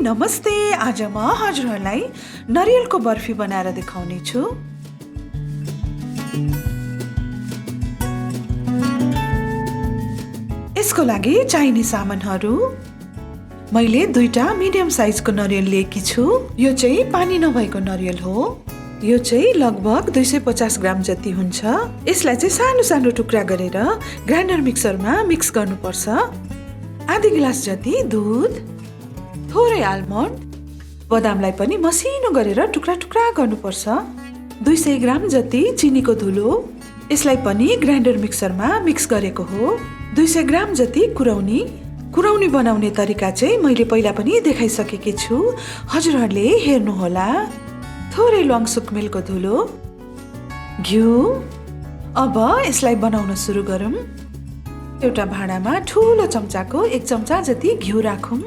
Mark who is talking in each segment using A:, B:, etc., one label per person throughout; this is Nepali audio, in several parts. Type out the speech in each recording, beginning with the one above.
A: नमस्ते। आज म हजुरहरूलाई नरियलको बर्फी बनाएर देखाउने छु। यसको लागि चाहिने सामानहरू मैले 2टा मिडियम साइजको नरियल लिएकी छु। यो चाहिँ पानी नभएको नरियल हो। यो चाहिँ लगभग 250 ग्राम जति हुन्छ। यसलाई चाहिँ सानो सानो टुक्रा गरेर ग्राइन्डर मिक्सरमा मिक्स गर्नुपर्छ। आधी गिलास जति दूध, थोरै आल्मन्ड, बदामलाई पनि मसिनो गरेर टुक्रा टुक्रा गर्नुपर्छ। 200 ग्राम जति चिनीको धुलो, यसलाई पनि ग्राइन्डर मिक्सरमा मिक्स गरेको हो। 200 ग्राम जति कुराउनी बनाउने तरिका चाहिँ मैले पहिला पनि देखाइसकेकी छु, हजुरहरूले हेर्नुहोला। थोरै ल्वाङ सुकमेलको धुलो, घिउ। अब यसलाई बनाउन सुरु गरौँ। एउटा भाँडामा ठुलो चम्चाको 1 चम्चा जति घिउ राखौँ।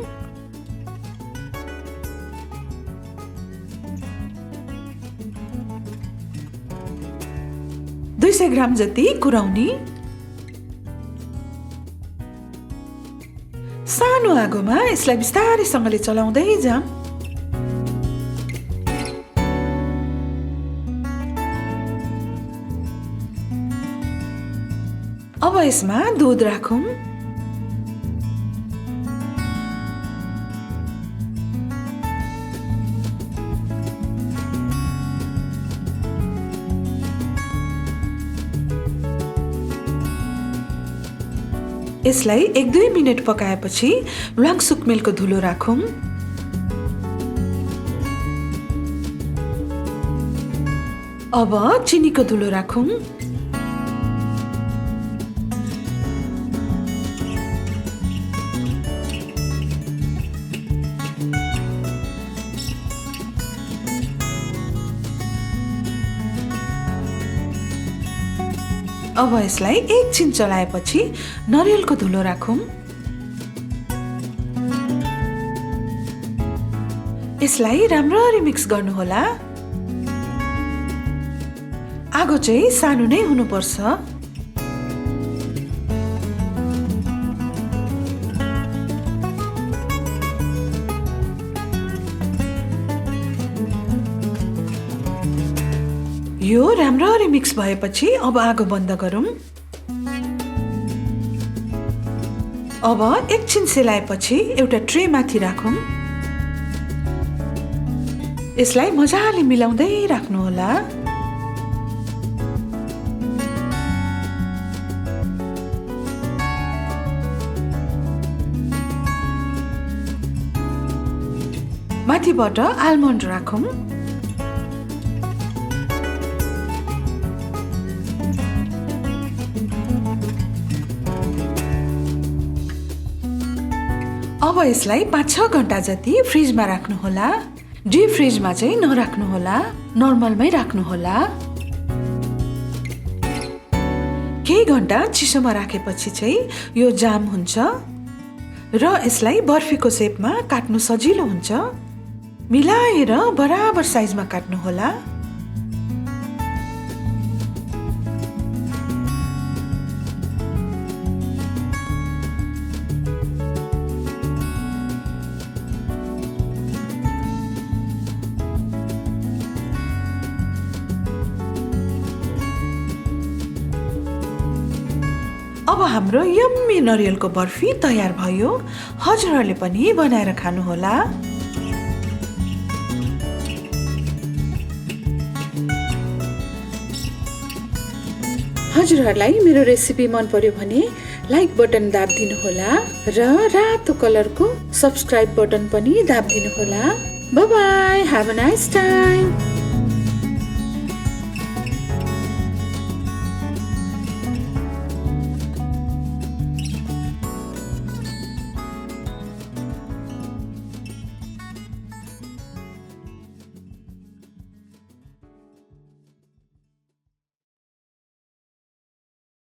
A: ,200 ग्राम जति कुराउनी। सानो आगोमा यसलाई बिस्तारैसँगले चलाउँदै जाम। अब यसमा दूध राखौँ। यसलाई 1-2 मिनट पकाएपछि ल्वाङ सुकमेलको धुलो राखौँ। अब चिनीको धुलो राखौँ। अब यसलाई एकछिन चलाएपछि नरियलको धुलो राखौँ। यसलाई राम्ररी मिक्स गर्नुहोला। आगो चाहिँ सानो नै हुनुपर्छ। यो राम्ररी मिक्स भएपछि अब आगो बन्द गरौँ। अब एकछिन सेलाएपछि एउटा ट्रे माथि राखौँ। यसलाई मजाले मिलाउँदै राख्नुहोला। माथिबाट आल्मन्ड राखौँ। अब यसलाई 5-6 घण्टा जति फ्रिजमा राख्नुहोला। डिप फ्रिजमा चाहिँ नराख्नुहोला, नर्मलमै राख्नुहोला। केही घण्टा चिसोमा राखेपछि चाहिँ यो जाम हुन्छ र यसलाई बर्फीको सेपमा काट्नु सजिलो हुन्छ। मिलाएर बराबर साइजमा काट्नुहोला। अब हाम्रो यम्मी नरियलको बर्फी तयार भयो। हजुरहरूले पनि बनाएर खानुहोला। हजुरहरूलाई मेरो रेसिपी मन पर्यो भने लाइक बटन दाबिदिनुहोला र रातो कलरको सब्स्क्राइब बटन पनि दाबिदिनुहोला। Bye bye, have a nice time.